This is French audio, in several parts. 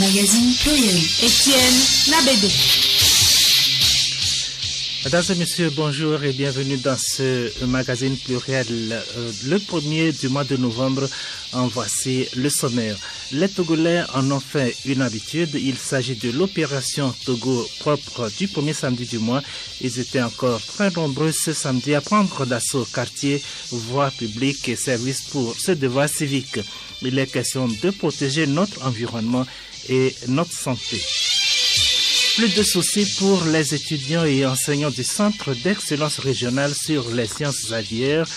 Magazine pluriel. Étienne Nabédé. Mesdames et messieurs, bonjour et bienvenue dans ce magazine pluriel. Le 1er du mois de novembre, en voici le sommaire. Les Togolais en ont fait une habitude. Il s'agit de l'opération Togo propre du premier samedi du mois. Ils étaient encore très nombreux ce samedi à prendre d'assaut quartier, voies publiques et services pour ce devoir civique. Il est question de protéger notre environnement et notre santé. Plus de soucis pour les étudiants et enseignants du Centre d'excellence régionale sur les sciences aviaires.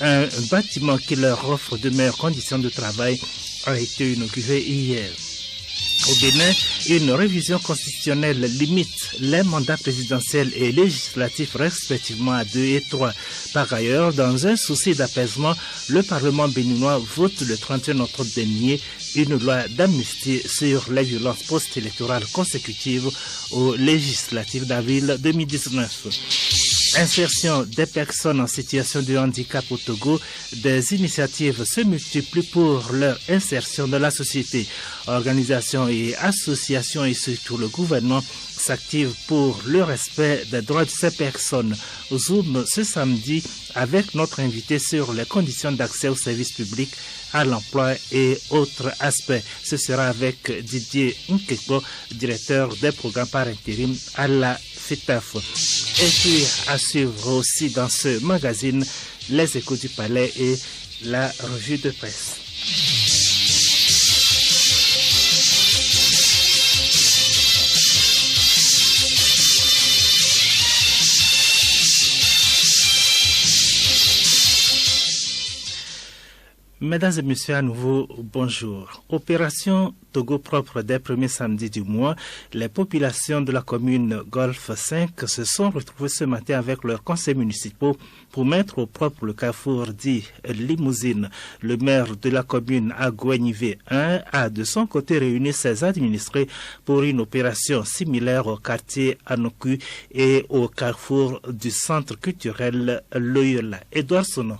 Un bâtiment qui leur offre de meilleures conditions de travail a été inauguré hier. Au Bénin, une révision constitutionnelle limite les mandats présidentiels et législatifs respectivement à 2 et 3. Par ailleurs, dans un souci d'apaisement, le Parlement béninois vote le 31 octobre dernier une loi d'amnistie sur les violences post-électorales consécutives aux législatives d'avril 2019. Insertion des personnes en situation de handicap au Togo, des initiatives se multiplient pour leur insertion dans la société. Organisations et associations et surtout le gouvernement s'activent pour le respect des droits de ces personnes. Zoom ce samedi avec notre invité sur les conditions d'accès aux services publics, à l'emploi et autres aspects. Ce sera avec Didier Nkeko, directeur des programmes par intérim à la FETAF. Et puis à suivre aussi dans ce magazine les échos du palais et la revue de presse. Mesdames et messieurs, à nouveau, bonjour. Opération Togo propre dès premier samedi du mois. Les populations de la commune Golfe 5 se sont retrouvées ce matin avec leurs conseils municipaux pour mettre au propre le carrefour dit Limousine. Le maire de la commune Agouenivé 1 a de son côté réuni ses administrés pour une opération similaire au quartier Anoku et au carrefour du centre culturel Loyola. Edouard Sono.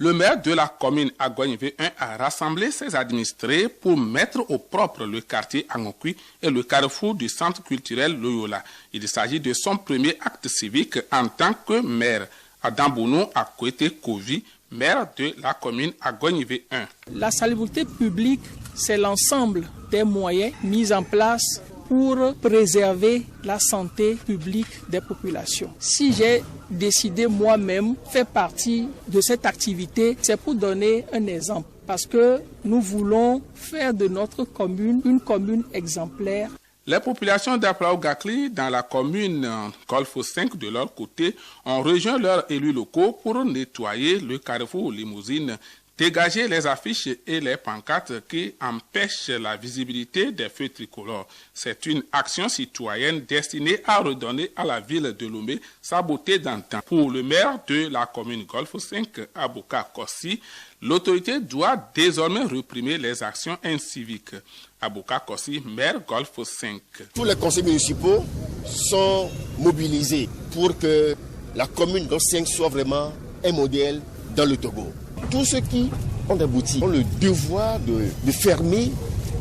Le maire de la commune Agouenivé 1 a rassemblé ses administrés pour mettre au propre le quartier Angokui et le carrefour du centre culturel Loyola. Il s'agit de son premier acte civique en tant que maire. Adam Bounou Akwete Kovi, maire de la commune Agouenivé 1. La salubrité publique, c'est l'ensemble des moyens mis en place pour préserver la santé publique des populations. Si j'ai décidé moi-même faire partie de cette activité, c'est pour donner un exemple. Parce que nous voulons faire de notre commune une commune exemplaire. Les populations d'Aplaou-Gakli dans la commune Golfe 5 de leur côté ont rejoint leurs élus locaux pour nettoyer le carrefour Limousine, dégager les affiches et les pancartes qui empêchent la visibilité des feux tricolores. C'est une action citoyenne destinée à redonner à la ville de Lomé sa beauté d'antan. Pour le maire de la commune Golfe 5, Abouka Kossi, l'autorité doit désormais réprimer les actions inciviques. Abouka Kossi, maire Golfe 5. Tous les conseils municipaux sont mobilisés pour que la commune Golfe 5 soit vraiment un modèle dans le Togo. Tous ceux qui ont des boutiques ont le devoir de fermer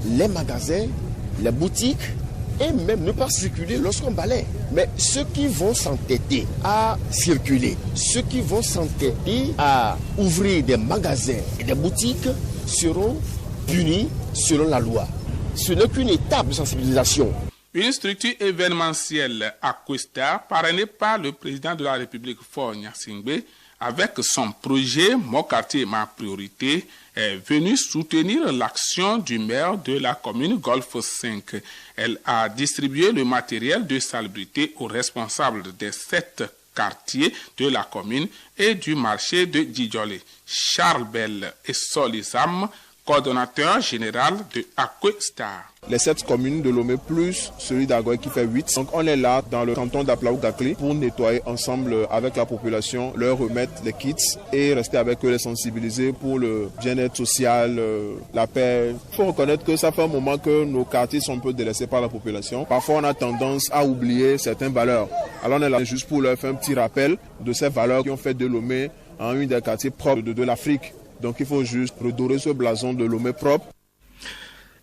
les magasins, les boutiques et même ne pas circuler lorsqu'on balaie. Mais ceux qui vont s'entêter à circuler, ceux qui vont s'entêter à ouvrir des magasins et des boutiques seront punis selon la loi. Ce n'est qu'une étape de sensibilisation. Une structure événementielle à Cuesta, parrainée par le président de la République, Faure Gnassingbé, avec son projet Mon quartier, ma priorité, est venue soutenir l'action du maire de la commune Golfe 5. Elle a distribué le matériel de salubrité aux responsables des 7 quartiers de la commune et du marché de Djidjolé. Charles Bell et Solizam, coordonnateur général de Akwestar. Les 7 communes de Lomé plus celui d'Agoy qui fait 8. Donc on est là dans le canton d'Aplaou-Gakli pour nettoyer ensemble avec la population, leur remettre les kits et rester avec eux, les sensibiliser pour le bien-être social, la paix. Il faut reconnaître que ça fait un moment que nos quartiers sont un peu délaissés par la population. Parfois on a tendance à oublier certaines valeurs. Alors on est là juste pour leur faire un petit rappel de ces valeurs qui ont fait de Lomé un des quartiers propres de l'Afrique. Donc il faut juste redorer ce blason de Lomé propre.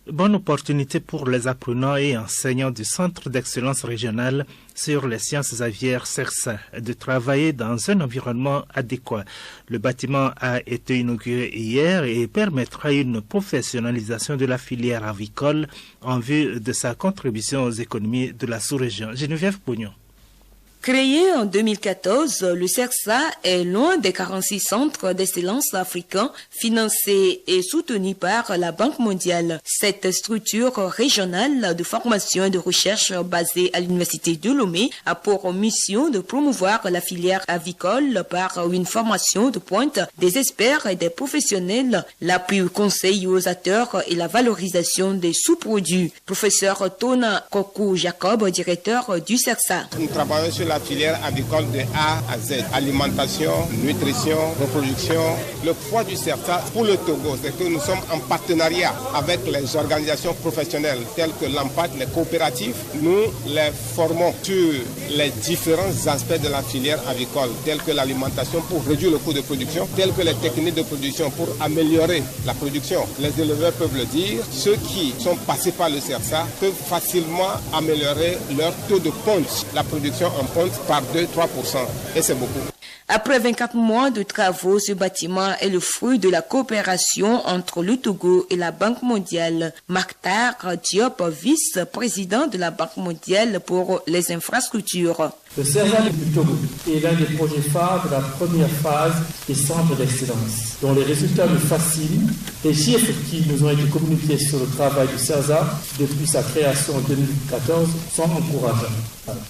Bonne opportunité pour les apprenants et enseignants du Centre d'excellence régionale sur les sciences aviaires CERSA de travailler dans un environnement adéquat. Le bâtiment a été inauguré hier et permettra une professionnalisation de la filière avicole en vue de sa contribution aux économies de la sous-région. Geneviève Pognon. Créé en 2014, le CERSA est l'un des 46 centres d'excellence africains financés et soutenus par la Banque mondiale. Cette structure régionale de formation et de recherche basée à l'Université de Lomé a pour mission de promouvoir la filière avicole par une formation de pointe des experts et des professionnels, l'appui aux conseils aux acteurs et la valorisation des sous-produits. Professeur Tona Kokou Jacob, directeur du CERSA. Nous travaillons sur la filière avicole de A à Z, alimentation, nutrition, reproduction. Le poids du CERSA pour le Togo, c'est que nous sommes en partenariat avec les organisations professionnelles telles que l'AMPAD, les coopératives. Nous les formons sur les différents aspects de la filière avicole, tels que l'alimentation pour réduire le coût de production, tels que les techniques de production pour améliorer la production. Les éleveurs peuvent le dire, ceux qui sont passés par le CERSA peuvent facilement améliorer leur taux de ponte, la production en ponte par 2-3%, et c'est beaucoup. Après 24 mois de travaux, ce bâtiment est le fruit de la coopération entre le Togo et la Banque mondiale. Maktar Diop, vice-président de la Banque mondiale pour les infrastructures. Le CERSA du Togo est l'un des projets phares de la première phase des centres d'excellence, dont les résultats nous fascinent. Les chiffres qui nous ont été communiqués sur le travail du CERSA depuis sa création en 2014 sont encourageants.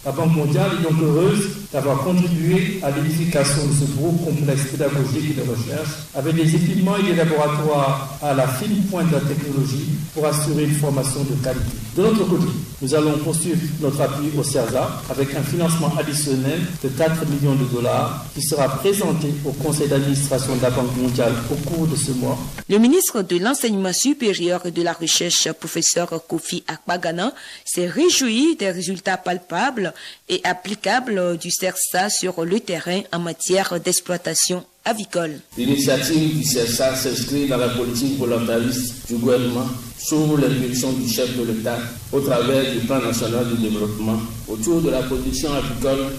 La Banque mondiale est donc heureuse d'avoir contribué à l'édification de ce gros complexe pédagogique et de recherche avec des équipements et des laboratoires à la fine pointe de la technologie pour assurer une formation de qualité. De l'autre côté, nous allons poursuivre notre appui au CERSA avec un financement additionnel de 4 millions de dollars qui sera présenté au conseil d'administration de la Banque mondiale au cours de ce mois. Le ministre de l'Enseignement supérieur et de la Recherche, professeur Kofi Akpagana, s'est réjoui des résultats palpables et applicables du CERSA sur le terrain en matière d'exploitation avicole. L'initiative du CERSA s'inscrit dans la politique volontariste du gouvernement sous l'impulsion du chef de l'État au travers du plan national de développement autour de la production avicole,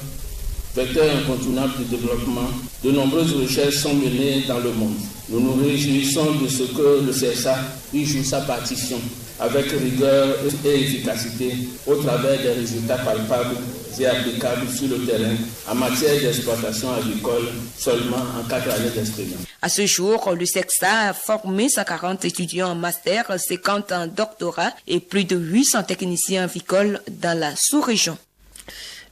vecteur incontournable du développement. De nombreuses recherches sont menées dans le monde. Nous nous réjouissons de ce que le CERSA y joue sa partition avec rigueur et efficacité au travers des résultats palpables et applicables sur le terrain en matière d'exploitation avicole seulement en 4 années d'expérience. À ce jour, le CERSA a formé 140 étudiants en master, 50 en doctorat et plus de 800 techniciens avicoles dans la sous-région.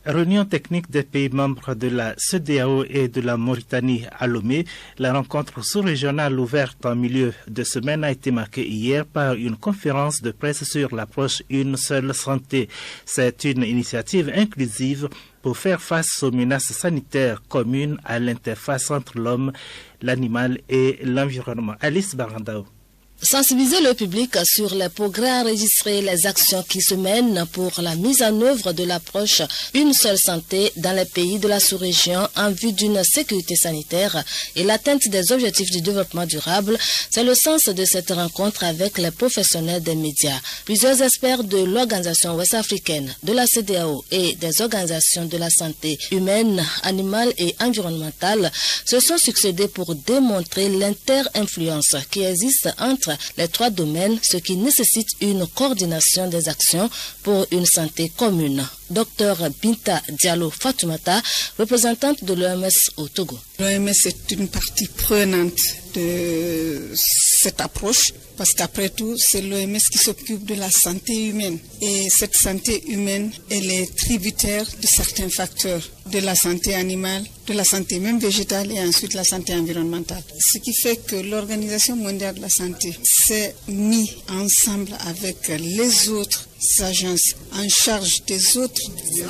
Réunion technique des pays membres de la CEDEAO et de la Mauritanie à Lomé. La rencontre sous-régionale ouverte en milieu de semaine a été marquée hier par une conférence de presse sur l'approche Une seule santé. C'est une initiative inclusive pour faire face aux menaces sanitaires communes à l'interface entre l'homme, l'animal et l'environnement. Alice Barandao. Sensibiliser le public sur les progrès enregistrés, les actions qui se mènent pour la mise en œuvre de l'approche Une seule santé dans les pays de la sous-région en vue d'une sécurité sanitaire et l'atteinte des objectifs du développement durable, c'est le sens de cette rencontre avec les professionnels des médias. Plusieurs experts de l'Organisation ouest-africaine, de la CEDEAO et des organisations de la santé humaine, animale et environnementale se sont succédés pour démontrer l'inter-influence qui existe entre les 3 domaines, ce qui nécessite une coordination des actions pour une santé commune. Dr Binta Diallo Fatoumata, représentante de l'OMS au Togo. L'OMS est une partie prenante de cette approche parce qu'après tout, c'est l'OMS qui s'occupe de la santé humaine. Et cette santé humaine, elle est tributaire de certains facteurs, de la santé animale, de la santé même végétale et ensuite la santé environnementale. Ce qui fait que l'Organisation mondiale de la santé s'est mise ensemble avec les autres agences en charge des autres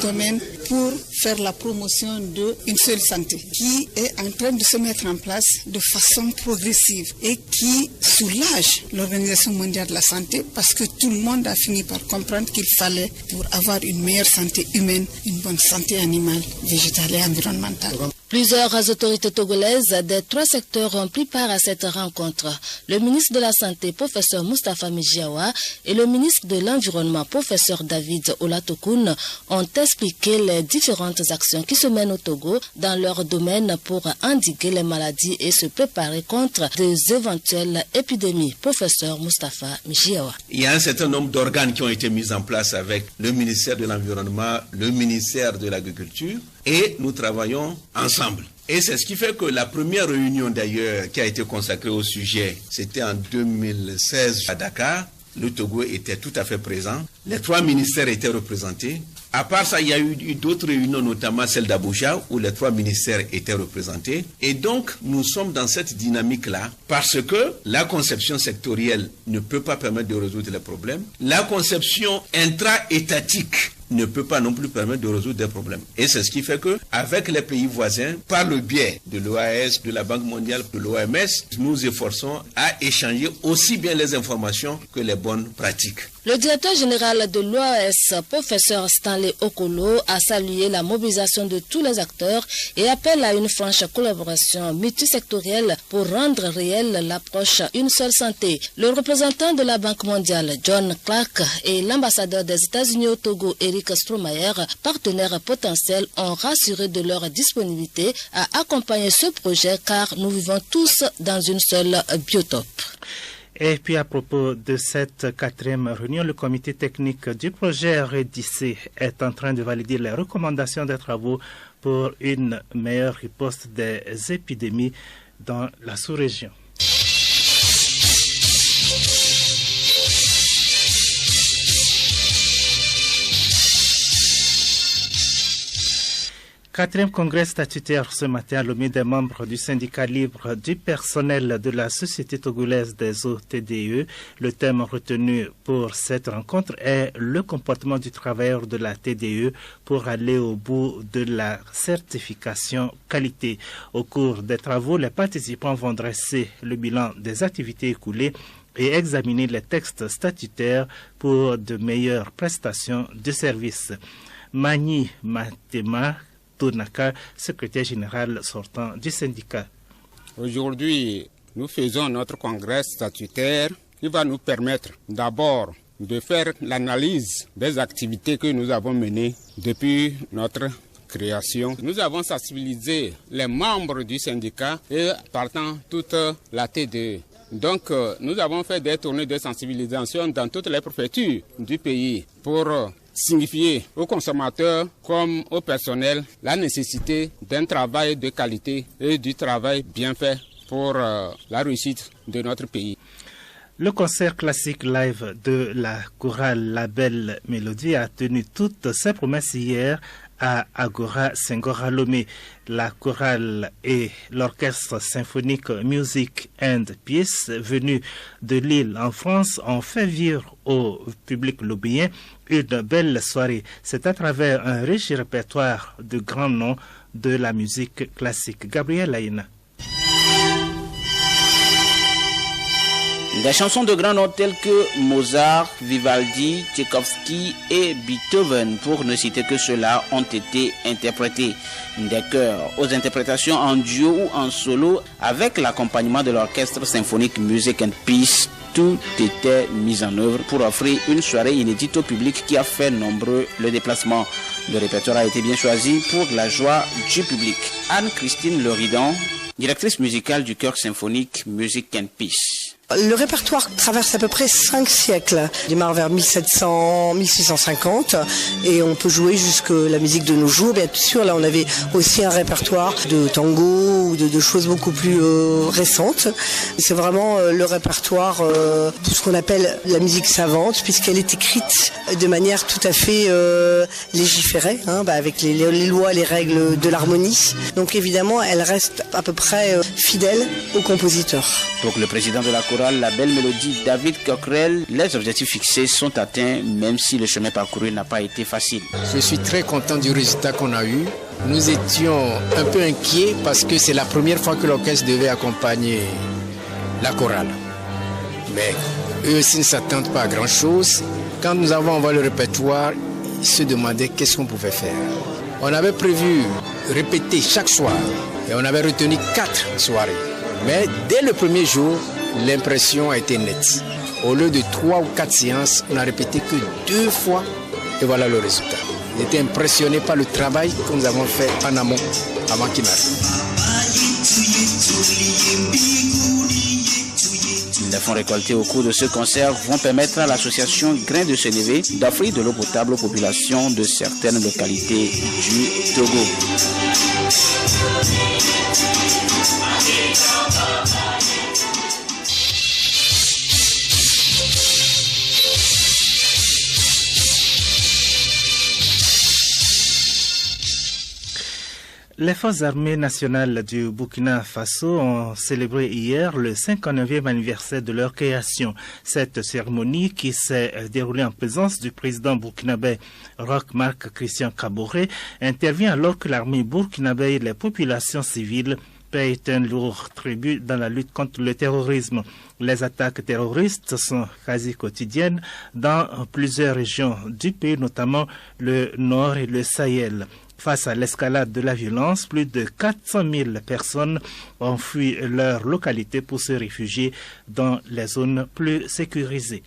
domaines pour faire la promotion d'une seule santé qui est en train de se mettre en place de façon progressive et qui soulage l'Organisation mondiale de la santé parce que tout le monde a fini par comprendre qu'il fallait, pour avoir une meilleure santé humaine, une bonne santé animale, végétale et environnementale. Plusieurs autorités togolaises des 3 secteurs ont pris part à cette rencontre. Le ministre de la Santé, professeur Moustapha Mijiawa, et le ministre de l'Environnement, professeur David Olatokoun, ont expliqué les différentes actions qui se mènent au Togo dans leur domaine pour endiguer les maladies et se préparer contre des éventuelles épidémies. Professeur Moustapha Mijiawa. Il y a un certain nombre d'organes qui ont été mis en place avec le ministère de l'Environnement, le ministère de l'Agriculture, et nous travaillons ensemble. Et c'est ce qui fait que la première réunion d'ailleurs qui a été consacrée au sujet, c'était en 2016 à Dakar. Le Togo était tout à fait présent. Les 3 ministères étaient représentés. À part ça, il y a eu d'autres réunions, notamment celle d'Abuja, où les 3 ministères étaient représentés. Et donc, nous sommes dans cette dynamique-là parce que la conception sectorielle ne peut pas permettre de résoudre les problèmes. La conception intra-étatique ne peut pas non plus permettre de résoudre des problèmes. Et c'est ce qui fait que, avec les pays voisins, par le biais de l'OAS, de la Banque mondiale, de l'OMS, nous efforçons à échanger aussi bien les informations que les bonnes pratiques. Le directeur général de l'OAS, professeur Stanley Okolo, a salué la mobilisation de tous les acteurs et appelle à une franche collaboration multisectorielle pour rendre réelle l'approche Une seule santé. Le représentant de la Banque mondiale, John Clark, et l'ambassadeur des États-Unis au Togo, Eric Stromayer, partenaires potentiels, ont rassuré de leur disponibilité à accompagner ce projet car nous vivons tous dans une seule biotope. Et puis à propos de cette 4e réunion, le comité technique du projet REDIC est en train de valider les recommandations des travaux pour une meilleure riposte des épidémies dans la sous-région. Quatrième congrès statutaire ce matin à Lomé des membres du syndicat libre du personnel de la Société togolaise des eaux TDE. Le thème retenu pour cette rencontre est le comportement du travailleur de la TDE pour aller au bout de la certification qualité. Au cours des travaux, les participants vont dresser le bilan des activités écoulées et examiner les textes statutaires pour de meilleures prestations de services. Mani Matema Tonaka, secrétaire général sortant du syndicat. Aujourd'hui, nous faisons notre congrès statutaire qui va nous permettre d'abord de faire l'analyse des activités que nous avons menées depuis notre création. Nous avons sensibilisé les membres du syndicat et partant toute la TDE. Donc, nous avons fait des tournées de sensibilisation dans toutes les préfectures du pays pour signifier aux consommateurs comme au personnel la nécessité d'un travail de qualité et du travail bien fait pour la réussite de notre pays. Le concert classique live de la chorale La Belle Mélodie a tenu toutes ses promesses hier à Agora Senghor à Lomé. La chorale et l'orchestre symphonique Music and Peace venu de Lille en France ont fait vivre au public loméen une belle soirée. C'est à travers un riche répertoire de grands noms de la musique classique. Gabriel Aïna. Des chansons de grands noms tels que Mozart, Vivaldi, Tchaïkovski et Beethoven, pour ne citer que ceux-là, ont été interprétés. Des chœurs aux interprétations en duo ou en solo avec l'accompagnement de l'orchestre symphonique Music and Peace. Tout était mis en œuvre pour offrir une soirée inédite au public qui a fait nombreux le déplacement. Le répertoire a été bien choisi pour la joie du public. Anne-Christine Loridon, directrice musicale du chœur symphonique Music and Peace. Le répertoire traverse à peu près 5 siècles. Il démarre vers 1700, 1650 et on peut jouer jusque la musique de nos jours. Bien sûr, là on avait aussi un répertoire de tango ou de choses beaucoup plus récentes. C'est vraiment le répertoire, tout ce qu'on appelle la musique savante, puisqu'elle est écrite de manière tout à fait légiférée, avec les lois, les règles de l'harmonie. Donc évidemment, elle reste à peu près fidèle au compositeur. Donc le président de la chorale La Belle Mélodie, David Coquerel, les objectifs fixés sont atteints même si le chemin parcouru n'a pas été facile. Je suis très content du résultat qu'on a eu. Nous étions un peu inquiets parce que c'est la première fois que l'orchestre devait accompagner la chorale. Mais eux aussi ne s'attendent pas à grand chose. Quand nous avons envoyé le répertoire, ils se demandaient qu'est-ce qu'on pouvait faire. On avait prévu répéter chaque soir. Et on avait retenu 4 soirées. Mais dès le premier jour, l'impression a été nette. Au lieu de 3 ou 4 séances, on n'a répété que 2 fois. Et voilà le résultat. J'étais impressionné par le travail que nous avons fait en amont avant qu'il n'arrive. Les fonds récoltés au cours de ce concert vont permettre à l'association Grain de se lever d'offrir de l'eau potable aux populations de certaines localités du Togo. Les forces armées nationales du Burkina Faso ont célébré hier le 59e anniversaire de leur création. Cette cérémonie, qui s'est déroulée en présence du président burkinabé Roch Marc Christian Kaboré, intervient alors que l'armée burkinabé et les populations civiles paient un lourd tribut dans la lutte contre le terrorisme. Les attaques terroristes sont quasi quotidiennes dans plusieurs régions du pays, notamment le Nord et le Sahel. Face à l'escalade de la violence, plus de 400 000 personnes ont fui leur localité pour se réfugier dans les zones plus sécurisées.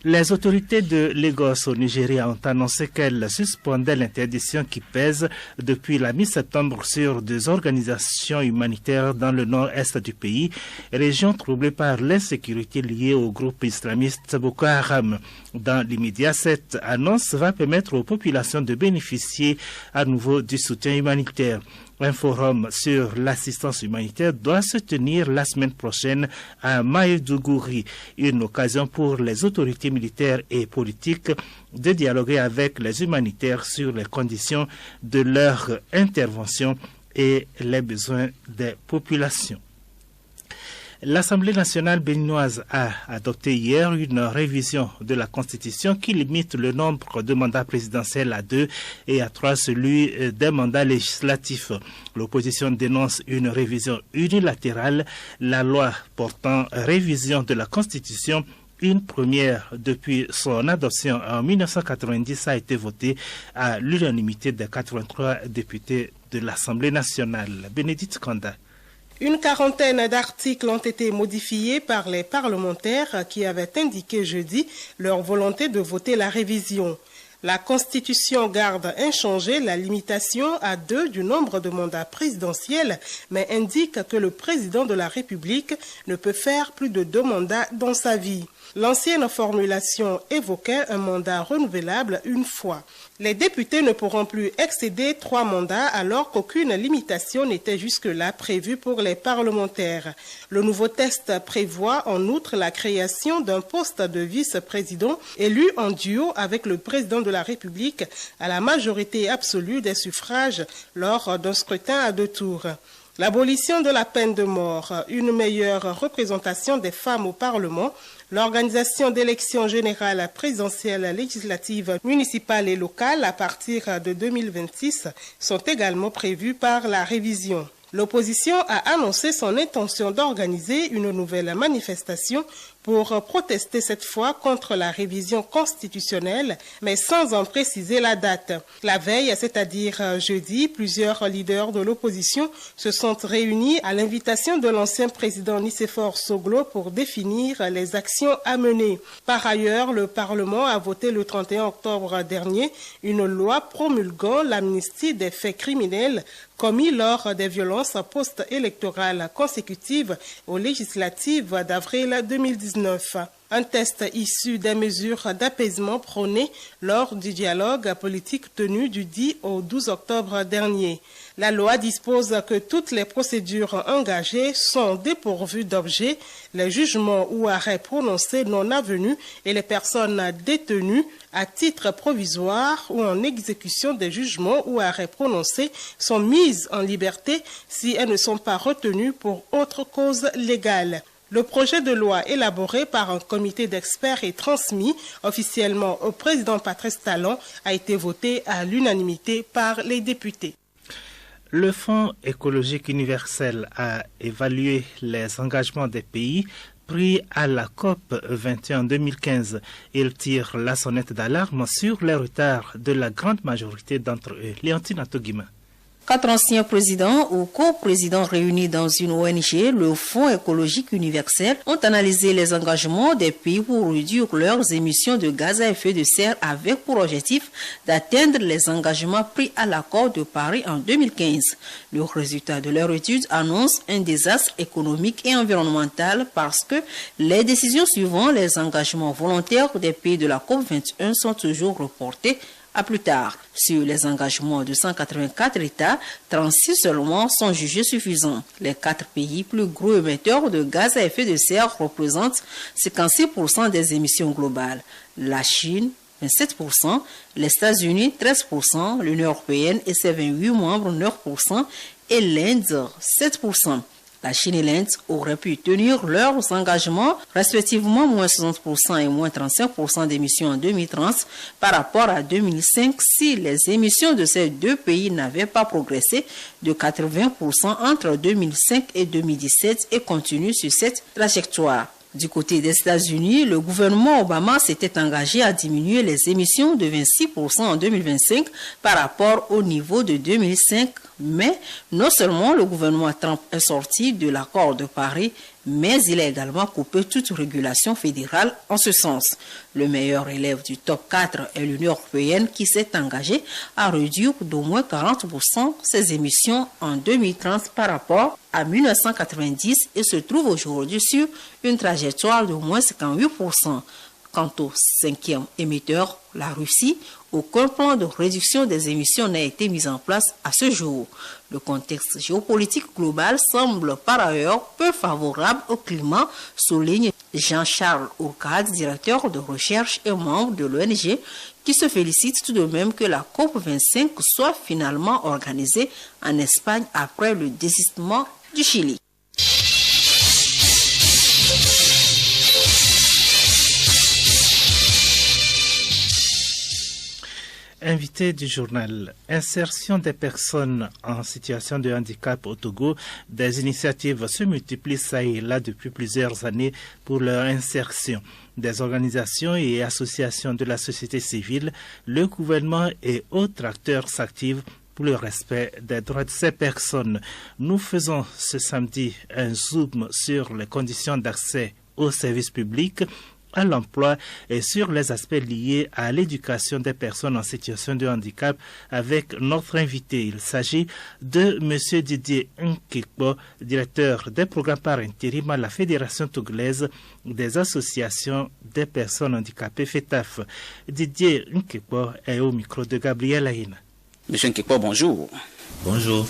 Les autorités de Lagos au Nigeria ont annoncé qu'elles suspendaient l'interdiction qui pèse depuis la mi-septembre sur des organisations humanitaires dans le nord-est du pays, région troublée par l'insécurité liée au groupe islamiste Boko Haram. Dans l'immédiat, cette annonce va permettre aux populations de bénéficier à nouveau du soutien humanitaire. Un forum sur l'assistance humanitaire doit se tenir la semaine prochaine à Maïdougouri, une occasion pour les autorités militaires et politiques de dialoguer avec les humanitaires sur les conditions de leur intervention et les besoins des populations. L'Assemblée nationale béninoise a adopté hier une révision de la Constitution qui limite le nombre de mandats présidentiels à 2 et à 3 celui des mandats législatifs. L'opposition dénonce une révision unilatérale. La loi portant révision de la Constitution, une première depuis son adoption en 1990, a été votée à l'unanimité des 83 députés de l'Assemblée nationale. Bénédicte Kanda. Une quarantaine d'articles ont été modifiés par les parlementaires qui avaient indiqué jeudi leur volonté de voter la révision. La Constitution garde inchangée la limitation à 2 du nombre de mandats présidentiels, mais indique que le président de la République ne peut faire plus de 2 mandats dans sa vie. L'ancienne formulation évoquait un mandat renouvelable une fois. Les députés ne pourront plus excéder 3 mandats alors qu'aucune limitation n'était jusque-là prévue pour les parlementaires. Le nouveau texte prévoit en outre la création d'un poste de vice-président élu en duo avec le président de la République à la majorité absolue des suffrages lors d'un scrutin à 2 tours. L'abolition de la peine de mort, une meilleure représentation des femmes au Parlement, l'organisation d'élections générales présidentielles, législatives, municipales et locales à partir de 2026 sont également prévues par la révision. L'opposition a annoncé son intention d'organiser une nouvelle manifestation pour protester cette fois contre la révision constitutionnelle, mais sans en préciser la date. La veille, c'est-à-dire jeudi, plusieurs leaders de l'opposition se sont réunis à l'invitation de l'ancien président Nicéphore Soglo pour définir les actions à mener. Par ailleurs, le Parlement a voté le 31 octobre dernier une loi promulguant l'amnistie des faits criminels commis lors des violences post-électorales consécutives aux législatives d'avril 2019. Un test issu des mesures d'apaisement prônées lors du dialogue politique tenu du 10 au 12 octobre dernier. La loi dispose que toutes les procédures engagées sont dépourvues d'objet, les jugements ou arrêts prononcés non avenus et les personnes détenues à titre provisoire ou en exécution des jugements ou arrêts prononcés sont mises en liberté si elles ne sont pas retenues pour autre cause légale. Le projet de loi élaboré par un comité d'experts et transmis officiellement au président Patrice Talon a été voté à l'unanimité par les députés. Le Fonds écologique universel a évalué les engagements des pays pris à la COP 21 en 2015. Il tire la sonnette d'alarme sur les retards de la grande majorité d'entre eux. Léontine Atogima. 4 anciens présidents ou co-présidents réunis dans une ONG, le Fonds écologique universel, ont analysé les engagements des pays pour réduire leurs émissions de gaz à effet de serre avec pour objectif d'atteindre les engagements pris à l'accord de Paris en 2015. Le résultat de leur étude annonce un désastre économique et environnemental parce que les décisions suivant les engagements volontaires des pays de la COP21 sont toujours reportées à plus tard. Sur les engagements de 184 États, 36 seulement sont jugés suffisants. Les 4 pays plus gros émetteurs de gaz à effet de serre représentent 56% des émissions globales. La Chine, 27%, les États-Unis, 13%, l'Union européenne et ses 28 membres, 9%, et l'Inde, 7%. La Chine et l'Inde auraient pu tenir leurs engagements, respectivement moins 60% et moins 35% d'émissions en 2030 par rapport à 2005 si les émissions de ces 2 pays n'avaient pas progressé de 80% entre 2005 et 2017 et continuent sur cette trajectoire. Du côté des États-Unis, le gouvernement Obama s'était engagé à diminuer les émissions de 26% en 2025 par rapport au niveau de 2005. Mais non seulement le gouvernement Trump est sorti de l'accord de Paris, mais il a également coupé toute régulation fédérale en ce sens. Le meilleur élève du top 4 est l'Union européenne qui s'est engagée à réduire d'au moins 40% ses émissions en 2030 par rapport à 1990 et se trouve aujourd'hui sur une trajectoire de moins 58%. Quant au 5e émetteur, la Russie, aucun plan de réduction des émissions n'a été mis en place à ce jour. Le contexte géopolitique global semble par ailleurs peu favorable au climat, souligne Jean-Charles Ourcade, directeur de recherche et membre de l'ONG, qui se félicite tout de même que la COP25 soit finalement organisée en Espagne après le désistement du Chili. Invité du journal, insertion des personnes en situation de handicap au Togo, des initiatives se multiplient ça et là depuis plusieurs années pour leur insertion. Des organisations et associations de la société civile, le gouvernement et autres acteurs s'activent pour le respect des droits de ces personnes. Nous faisons ce samedi un zoom sur les conditions d'accès aux services publics, à l'emploi et sur les aspects liés à l'éducation des personnes en situation de handicap avec notre invité. Il s'agit de M. Didier Nkekpo, directeur des programmes par intérim à la Fédération togolaise des associations des personnes handicapées FETAF. Didier Nkekpo est au micro de Gabriel Aïna. Monsieur Nkekpo, bonjour. Bonjour.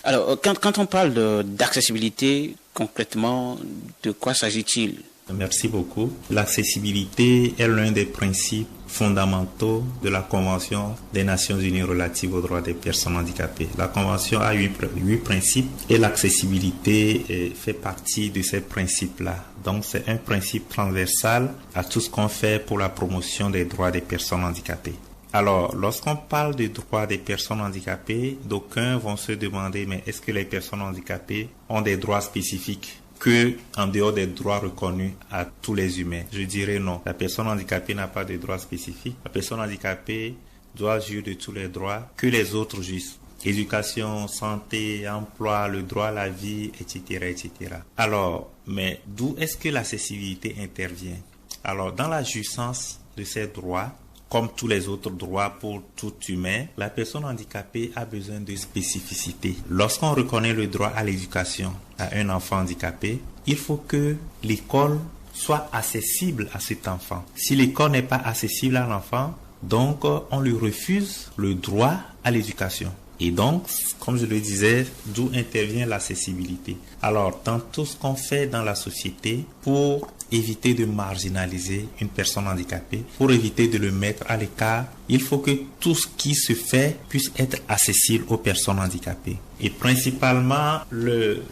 Alors, quand on parle d'accessibilité, concrètement, de quoi s'agit-il ? Merci beaucoup. L'accessibilité est l'un des principes fondamentaux de la Convention des Nations Unies relative aux droits des personnes handicapées. La Convention a 8 principes et l'accessibilité fait partie de ces principes-là. Donc c'est un principe transversal à tout ce qu'on fait pour la promotion des droits des personnes handicapées. Alors, lorsqu'on parle des droits des personnes handicapées, d'aucuns vont se demander, mais est-ce que les personnes handicapées ont des droits spécifiques que en dehors des droits reconnus à tous les humains? Je dirais non. La personne handicapée n'a pas de droits spécifiques. La personne handicapée doit jouir de tous les droits que les autres jouissent. Éducation, santé, emploi, le droit à la vie, etc., etc. Alors, mais d'où est-ce que l'accessibilité intervient? Alors, dans la jouissance de ces droits, comme tous les autres droits pour tout humain, la personne handicapée a besoin de spécificité. Lorsqu'on reconnaît le droit à l'éducation à un enfant handicapé, il faut que l'école soit accessible à cet enfant. Si l'école n'est pas accessible à l'enfant, donc on lui refuse le droit à l'éducation. Et donc, comme je le disais, d'où intervient l'accessibilité. Alors, dans tout ce qu'on fait dans la société pour éviter de marginaliser une personne handicapée, pour éviter de le mettre à l'écart, il faut que tout ce qui se fait puisse être accessible aux personnes handicapées. Et principalement,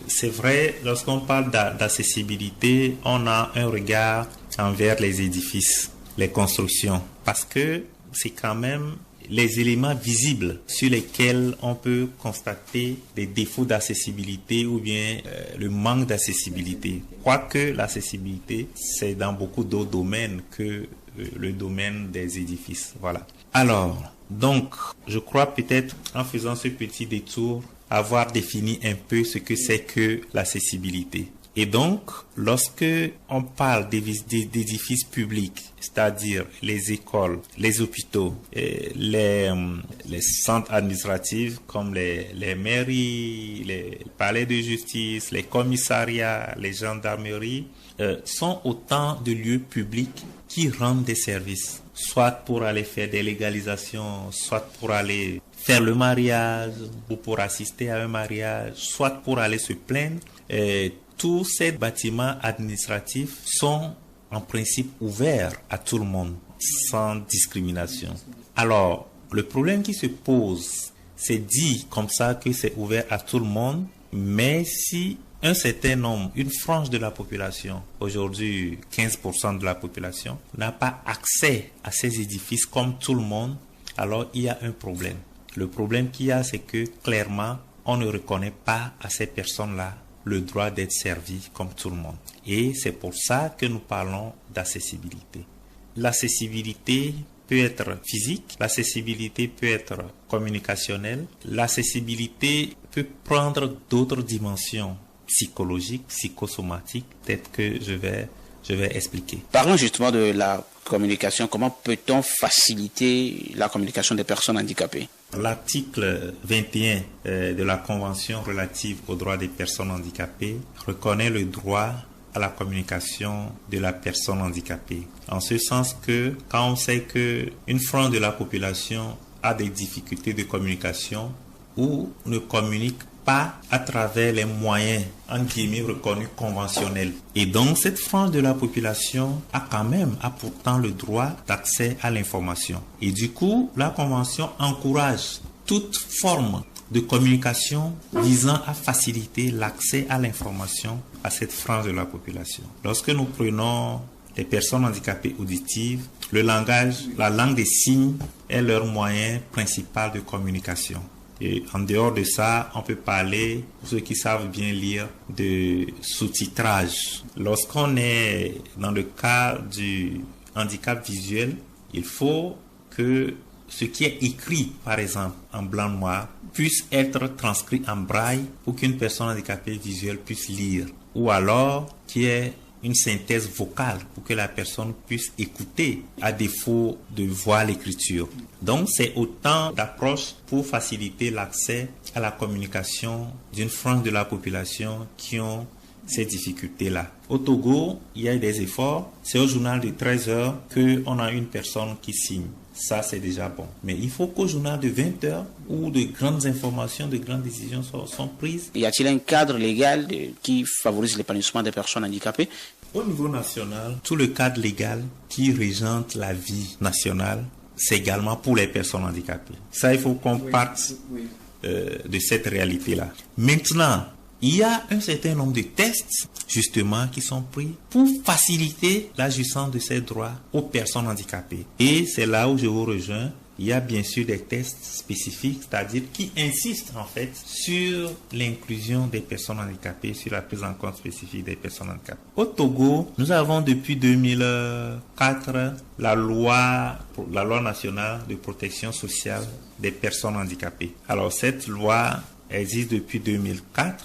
c'est vrai, lorsqu'on parle d'accessibilité, on a un regard envers les édifices, les constructions, parce que c'est quand même les éléments visibles sur lesquels on peut constater des défauts d'accessibilité ou bien le manque d'accessibilité. Quoique l'accessibilité, c'est dans beaucoup d'autres domaines que le domaine des édifices. Voilà. Alors, Donc, je crois peut-être, en faisant ce petit détour, avoir défini un peu ce que c'est que l'accessibilité. Et donc, lorsque on parle d'édifices publics, c'est-à-dire les écoles, les hôpitaux, les centres administratifs comme les mairies, les palais de justice, les commissariats, les gendarmeries, sont autant de lieux publics qui rendent des services, soit pour aller faire des légalisations, soit pour aller faire le mariage ou pour assister à un mariage, soit pour aller se plaindre. Tous ces bâtiments administratifs sont en principe ouverts à tout le monde, sans discrimination. Alors, le problème qui se pose, c'est dit comme ça que c'est ouvert à tout le monde, mais si un certain nombre, une frange de la population, aujourd'hui 15% de la population, n'a pas accès à ces édifices comme tout le monde, alors il y a un problème. Le problème qu'il y a, c'est que clairement, on ne reconnaît pas à ces personnes-là le droit d'être servi comme tout le monde. Et c'est pour ça que nous parlons d'accessibilité. L'accessibilité peut être physique, l'accessibilité peut être communicationnelle, l'accessibilité peut prendre d'autres dimensions psychologiques, psychosomatiques, peut-être que je vais expliquer. Parlons justement de la communication. Comment peut-on faciliter la communication des personnes handicapées? L'article 21 de la Convention relative aux droits des personnes handicapées reconnaît le droit à la communication de la personne handicapée. En ce sens que quand on sait qu'une frange de la population a des difficultés de communication ou ne communique pas à travers les moyens, en guillemets, reconnus conventionnels. Et donc, cette frange de la population a pourtant le droit d'accès à l'information. Et du coup, la Convention encourage toute forme de communication visant à faciliter l'accès à l'information à cette frange de la population. Lorsque nous prenons les personnes handicapées auditives, le langage, la langue des signes est leur moyen principal de communication. Et en dehors de ça, on peut parler, pour ceux qui savent bien lire, de sous-titrage. Lorsqu'on est dans le cas du handicap visuel, il faut que ce qui est écrit, par exemple, en blanc-noir, puisse être transcrit en braille pour qu'une personne handicapée visuelle puisse lire. Ou alors, qu'il y ait une synthèse vocale pour que la personne puisse écouter à défaut de voir l'écriture. Donc, c'est autant d'approches pour faciliter l'accès à la communication d'une frange de la population qui ont ces difficultés-là. Au Togo, il y a des efforts. C'est au journal de 13 heures qu'on a une personne qui signe. Ça, c'est déjà bon. Mais il faut qu'au journal de 20 heures, où de grandes informations, de grandes décisions sont prises. Y a-t-il un cadre légal qui favorise l'épanouissement des personnes handicapées? Au niveau national, tout le cadre légal qui régente la vie nationale, c'est également pour les personnes handicapées. Ça, il faut qu'on parte de cette réalité-là. Maintenant, il y a un certain nombre de tests, justement, qui sont pris pour faciliter la jouissance de ces droits aux personnes handicapées. Et c'est là où je vous rejoins. Il y a bien sûr des tests spécifiques, c'est-à-dire qui insistent en fait sur l'inclusion des personnes handicapées, sur la prise en compte spécifique des personnes handicapées. Au Togo, nous avons depuis 2004 la loi nationale de protection sociale des personnes handicapées. Alors cette loi existe depuis 2004.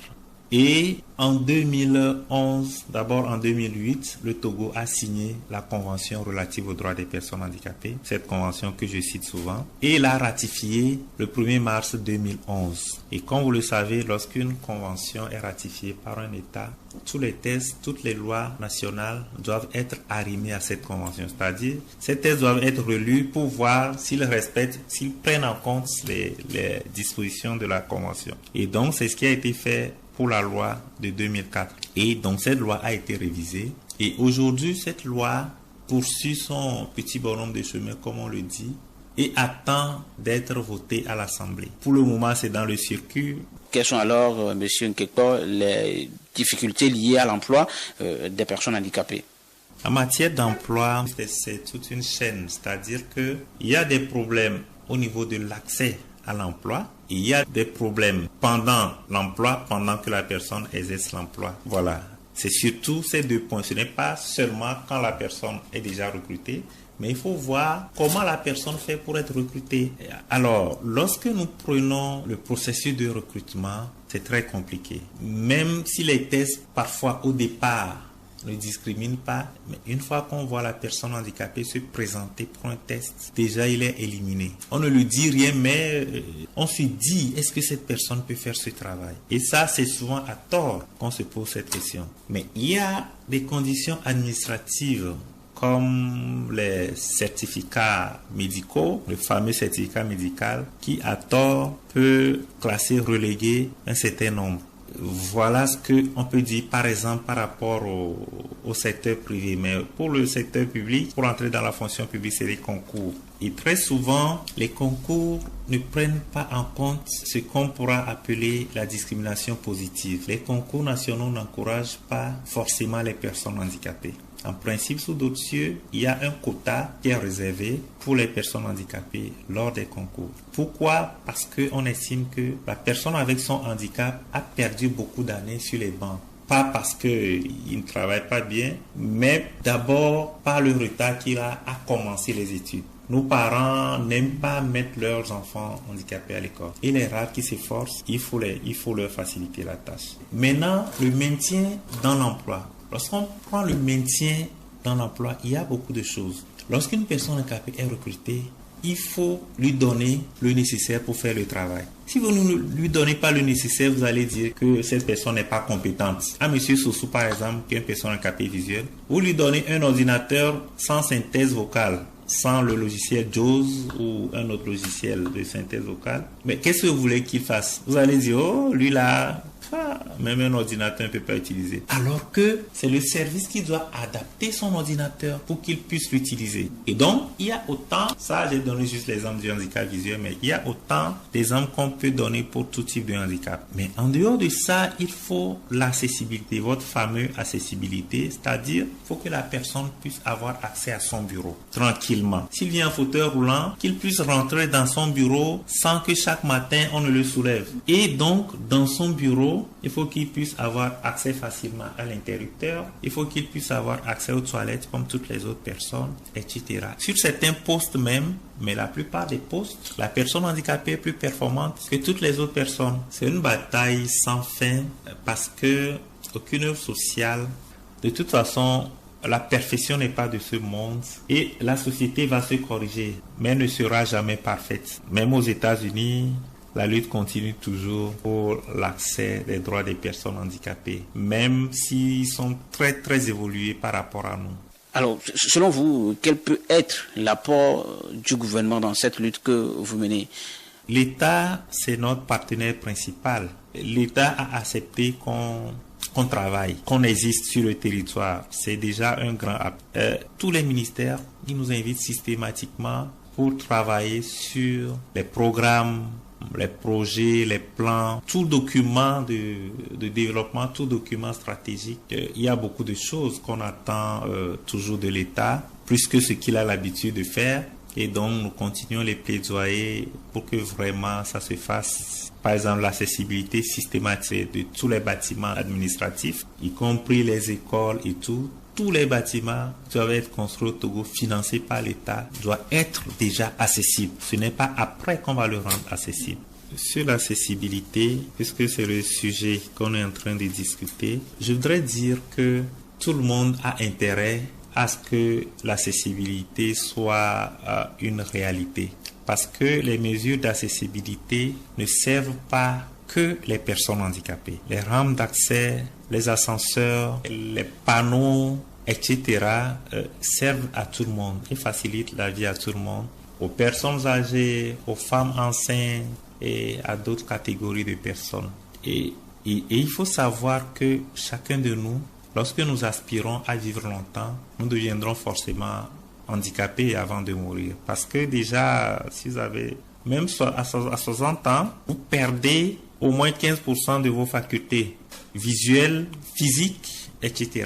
Et en 2011, d'abord en 2008, le Togo a signé la Convention relative aux droits des personnes handicapées, cette convention que je cite souvent, et l'a ratifiée le 1er mars 2011. Et comme vous le savez, lorsqu'une convention est ratifiée par un État, tous les textes, toutes les lois nationales doivent être arrimés à cette convention. C'est-à-dire, ces textes doivent être relus pour voir s'ils respectent, s'ils prennent en compte les dispositions de la convention. Et donc, c'est ce qui a été fait pour la loi de 2004. Et donc cette loi a été révisée et aujourd'hui cette loi poursuit son petit bonhomme de chemin comme on le dit et attend d'être votée à l'Assemblée. Pour le moment c'est dans le circuit. Quelles sont alors, M. Nkekpo, les difficultés liées à l'emploi des personnes handicapées? En matière d'emploi, c'est toute une chaîne, c'est-à-dire qu'il y a des problèmes au niveau de l'accès à l'emploi. Il y a des problèmes pendant l'emploi, pendant que la personne exerce l'emploi. Voilà. C'est surtout ces deux points. Ce n'est pas seulement quand la personne est déjà recrutée, mais il faut voir comment la personne fait pour être recrutée. Alors, lorsque nous prenons le processus de recrutement, c'est très compliqué. Même si les tests, parfois au départ, ne discriminent pas, mais une fois qu'on voit la personne handicapée se présenter pour un test, déjà il est éliminé. On ne lui dit rien, mais on se dit, est-ce que cette personne peut faire ce travail? Et ça, c'est souvent à tort qu'on se pose cette question. Mais il y a des conditions administratives comme les certificats médicaux, le fameux certificat médical, qui à tort peut classer, reléguer un certain nombre. Voilà ce qu'on peut dire par exemple par rapport au secteur privé. Mais pour le secteur public, pour entrer dans la fonction publique, c'est des concours. Et très souvent, les concours ne prennent pas en compte ce qu'on pourra appeler la discrimination positive. Les concours nationaux n'encouragent pas forcément les personnes handicapées. En principe, sous d'autres cieux, il y a un quota qui est réservé pour les personnes handicapées lors des concours. Pourquoi? Parce qu'on estime que la personne avec son handicap a perdu beaucoup d'années sur les bancs. Pas parce qu'il ne travaille pas bien, mais d'abord par le retard qu'il a à commencer les études. Nos parents n'aiment pas mettre leurs enfants handicapés à l'école. Il est rare qu'ils s'efforcent, il faut leur faciliter la tâche. Maintenant, le maintien dans l'emploi. Lorsqu'on prend le maintien dans l'emploi, il y a beaucoup de choses. Lorsqu'une personne handicapée est recrutée, il faut lui donner le nécessaire pour faire le travail. Si vous ne lui donnez pas le nécessaire, vous allez dire que cette personne n'est pas compétente. À M. Sossou, par exemple, qui est une personne handicapée visuelle, vous lui donnez un ordinateur sans synthèse vocale, sans le logiciel JAWS ou un autre logiciel de synthèse vocale. Mais qu'est-ce que vous voulez qu'il fasse? Vous allez dire, oh, lui là, même un ordinateur ne peut pas utiliser. Alors que c'est le service qui doit adapter son ordinateur pour qu'il puisse l'utiliser. Et donc, il y a autant, ça j'ai donné juste l'exemple du handicap visuel, mais il y a autant d'exemples qu'on peut donner pour tout type de handicap. Mais en dehors de ça, il faut l'accessibilité, votre fameuse accessibilité, c'est-à-dire il faut que la personne puisse avoir accès à son bureau tranquillement. S'il vient en fauteuil roulant, qu'il puisse rentrer dans son bureau sans que chaque matin on ne le soulève. Et donc, dans son bureau, il faut qu'il puisse avoir accès facilement à l'interrupteur, il faut qu'il puisse avoir accès aux toilettes comme toutes les autres personnes, etc. Sur certains postes même, mais la plupart des postes, la personne handicapée est plus performante que toutes les autres personnes. C'est une bataille sans fin parce que aucune œuvre sociale, de toute façon, la perfection n'est pas de ce monde et la société va se corriger, mais ne sera jamais parfaite. Même aux États-Unis, la lutte continue toujours pour l'accès des droits des personnes handicapées, même s'ils sont très très évolués par rapport à nous. Alors, selon vous, quel peut être l'apport du gouvernement dans cette lutte que vous menez? L'État, c'est notre partenaire principal. L'État a accepté qu'on travaille, qu'on existe sur le territoire. C'est déjà un grand apport. Tous les ministères, ils nous invitent systématiquement pour travailler sur les programmes, les projets, les plans, tout document de développement, tout document stratégique. Il y a beaucoup de choses qu'on attend toujours de l'État, plus que ce qu'il a l'habitude de faire. Et donc, nous continuons les plaidoyer pour que vraiment ça se fasse. Par exemple, l'accessibilité systématique de tous les bâtiments administratifs, y compris les écoles et tout. Tous les bâtiments doivent être construits au Togo, financés par l'État, doivent être déjà accessibles. Ce n'est pas après qu'on va le rendre accessible. Sur l'accessibilité, puisque c'est le sujet qu'on est en train de discuter, je voudrais dire que tout le monde a intérêt à ce que l'accessibilité soit une réalité. Parce que les mesures d'accessibilité ne servent pas que les personnes handicapées. Les rampes d'accès, les ascenseurs, les panneaux, etc. Servent à tout le monde et facilitent la vie à tout le monde, aux personnes âgées, aux femmes enceintes et à d'autres catégories de personnes. Et il faut savoir que chacun de nous, lorsque nous aspirons à vivre longtemps, nous deviendrons forcément handicapés avant de mourir. Parce que déjà, si vous avez, même à 60 ans, vous perdez au moins 15% de vos facultés visuelles, physiques, etc.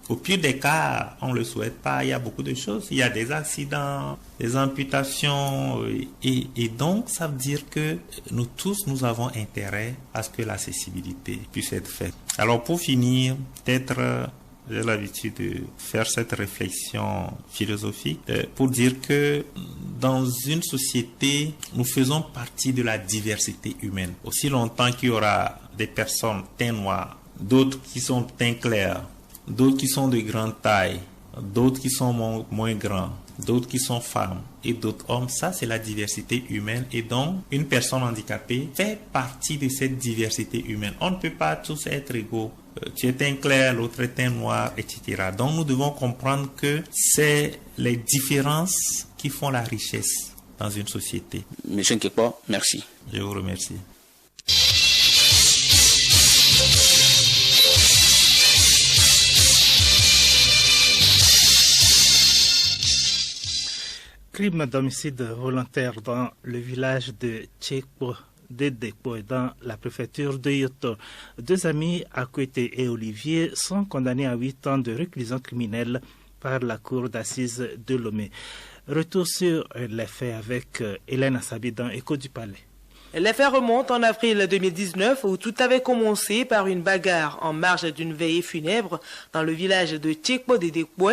Au pire des cas, on ne le souhaite pas, il y a beaucoup de choses. Il y a des accidents, des amputations, et donc ça veut dire que nous tous, nous avons intérêt à ce que l'accessibilité puisse être faite. Alors pour finir, peut-être j'ai l'habitude de faire cette réflexion philosophique pour dire que dans une société, nous faisons partie de la diversité humaine. Aussi longtemps qu'il y aura des personnes teint noir, d'autres qui sont teint clair, d'autres qui sont de grande taille, d'autres qui sont moins grands, d'autres qui sont femmes et d'autres hommes, ça c'est la diversité humaine et donc une personne handicapée fait partie de cette diversité humaine. On ne peut pas tous être égaux. Tu es teint clair, l'autre est teint noir, etc. Donc nous devons comprendre que c'est les différences qui font la richesse dans une société. Monsieur Nkekpo, merci. Je vous remercie. Crime d'homicide volontaire dans le village de Tchekpo de Dekpo dans la préfecture de Yoto. 2 amis, Akwete et Olivier, sont condamnés à 8 ans de réclusion criminelle par la cour d'assises de Lomé. Retour sur les faits avec Hélène Assabi dans Écho du Palais. Les faits remontent en avril 2019 où tout avait commencé par une bagarre en marge d'une veillée funèbre dans le village de Tchekpo de Dekpo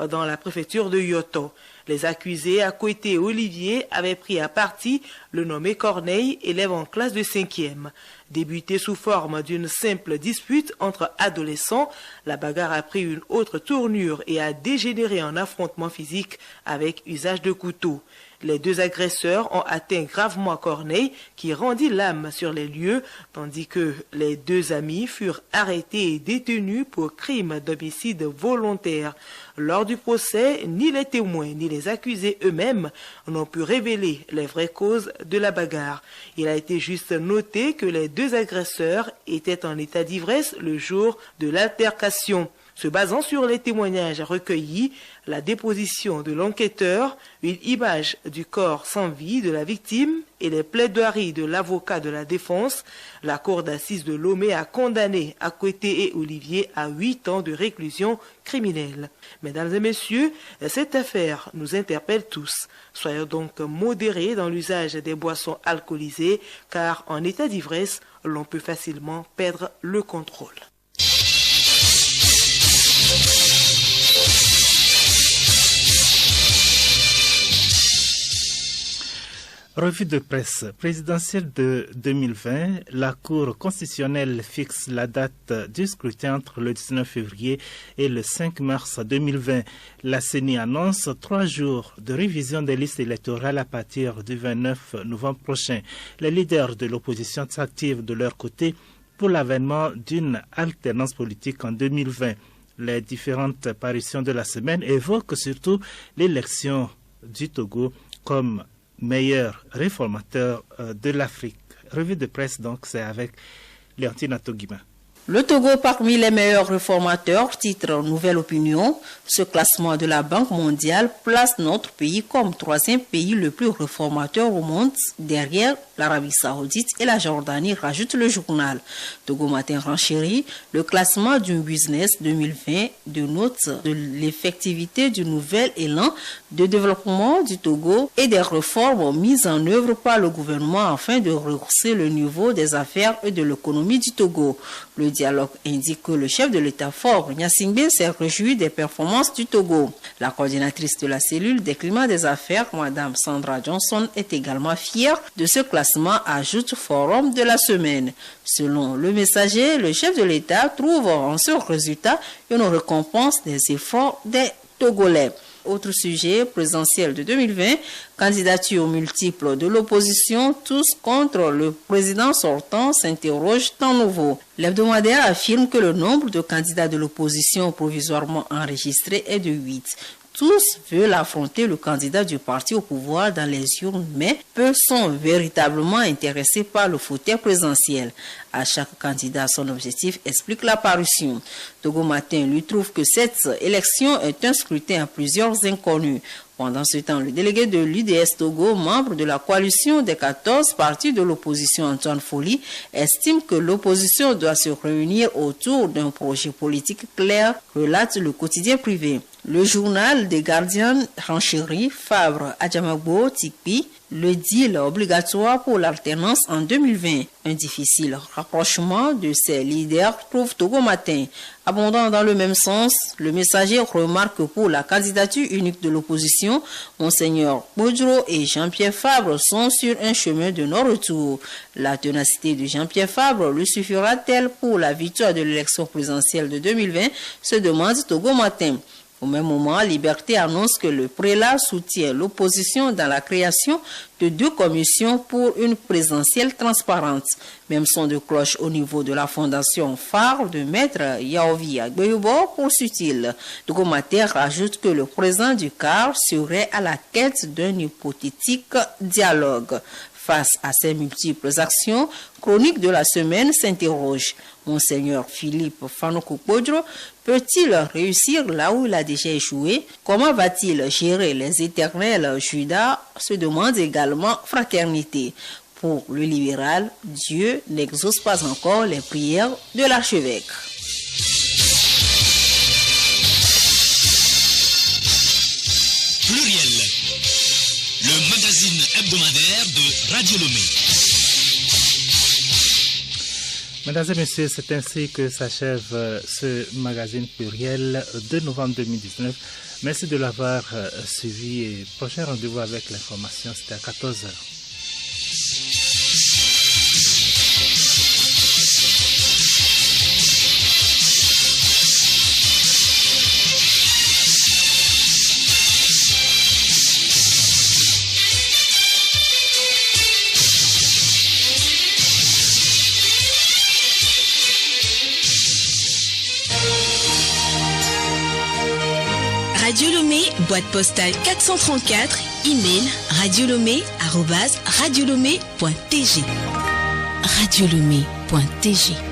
dans la préfecture de Yoto. Les accusés, Akwete et Olivier, avaient pris à partie le nommé Corneille, élève en classe de 5e. Débutée sous forme d'une simple dispute entre adolescents, la bagarre a pris une autre tournure et a dégénéré en affrontement physique avec usage de couteau. Les 2 agresseurs ont atteint gravement Corneille, qui rendit l'âme sur les lieux, tandis que les 2 amis furent arrêtés et détenus pour crime d'homicide volontaire. Lors du procès, ni les témoins ni les accusés eux-mêmes n'ont pu révéler les vraies causes de la bagarre. Il a été juste noté que les 2 agresseurs étaient en état d'ivresse le jour de l'altercation. Se basant sur les témoignages recueillis, la déposition de l'enquêteur, une image du corps sans vie de la victime et les plaidoiries de l'avocat de la défense, la cour d'assises de Lomé a condamné Akwete et Olivier à 8 ans de réclusion criminelle. Mesdames et messieurs, cette affaire nous interpelle tous. Soyons donc modérés dans l'usage des boissons alcoolisées, car en état d'ivresse, l'on peut facilement perdre le contrôle. Revue de presse présidentielle de 2020, la Cour constitutionnelle fixe la date du scrutin entre le 19 février et le 5 mars 2020. La CENI annonce 3 jours de révision des listes électorales à partir du 29 novembre prochain. Les leaders de l'opposition s'activent de leur côté pour l'avènement d'une alternance politique en 2020. Les différentes parutions de la semaine évoquent surtout l'élection du Togo comme meilleur réformateur de l'Afrique. Revue de presse, donc, c'est avec Léontine Atogima. Le Togo parmi les meilleurs réformateurs, titre Nouvelle Opinion. Ce classement de la Banque mondiale place notre pays comme 3e pays le plus réformateur au monde, derrière l'Arabie Saoudite et la Jordanie, rajoute le journal. Togo Matin renchérit le classement du Business 2020 de note de l'effectivité du nouvel élan de développement du Togo et des réformes mises en œuvre par le gouvernement afin de rehausser le niveau des affaires et de l'économie du Togo. Le dialogue indique que le chef de l'État fort, Gnassingbé, s'est réjoui des performances du Togo. La coordinatrice de la cellule des climats des affaires, Mme Sandra Johnson, est également fière de ce classement, ajoute Forum de la semaine. Selon le messager, le chef de l'État trouve en ce résultat une récompense des efforts des Togolais. Autre sujet, présidentiel de 2020, candidature multiple de l'opposition, tous contre le président sortant, s'interroge temps nouveau. L'hebdomadaire affirme que le nombre de candidats de l'opposition provisoirement enregistrés est de 8. Tous veulent affronter le candidat du parti au pouvoir dans les urnes, mais peu sont véritablement intéressés par le fauteuil présidentiel. À chaque candidat, son objectif, explique la parution. Togo Matin lui trouve que cette élection est un scrutin à plusieurs inconnus. Pendant ce temps, le délégué de l'UDS Togo, membre de la coalition des 14 partis de l'opposition Antoine Folie, estime que l'opposition doit se réunir autour d'un projet politique clair, relate le quotidien privé. Le journal des Gardiens renchérit Fabre, Adjamagbo, Tikpi, le deal obligatoire pour l'alternance en 2020. Un difficile rapprochement de ces leaders trouve Togo Matin. Abondant dans le même sens, le messager remarque que pour la candidature unique de l'opposition, Monseigneur Bodro et Jean-Pierre Fabre sont sur un chemin de non-retour. La ténacité de Jean-Pierre Fabre lui suffira-t-elle pour la victoire de l'élection présidentielle de 2020, se demande Togo Matin. Au même moment, Liberté annonce que le prélat soutient l'opposition dans la création de 2 commissions pour une présidentielle transparente. Même son de cloche au niveau de la fondation phare de Maître Yaovi Agbeyobo, poursuit-il. Togo Matin rajoute que le président du CAR serait à la quête d'un hypothétique dialogue. Face à ces multiples actions, Chronique de la semaine s'interroge. Monseigneur Philippe Fanoko-Podro peut-il réussir là où il a déjà échoué? Comment va-t-il gérer les éternels Judas? Se demande également Fraternité. Pour le libéral, Dieu n'exauce pas encore les prières de l'archevêque. Pluriel, le magazine hebdomadaire de Radio Lomé. Mesdames et messieurs, c'est ainsi que s'achève ce magazine pluriel de novembre 2019. Merci de l'avoir suivi et prochain rendez-vous avec l'information, c'était à 14h. Radio Lomé, boîte postale 434, email radiolomé@radiolomé.tg. radiolomé.tg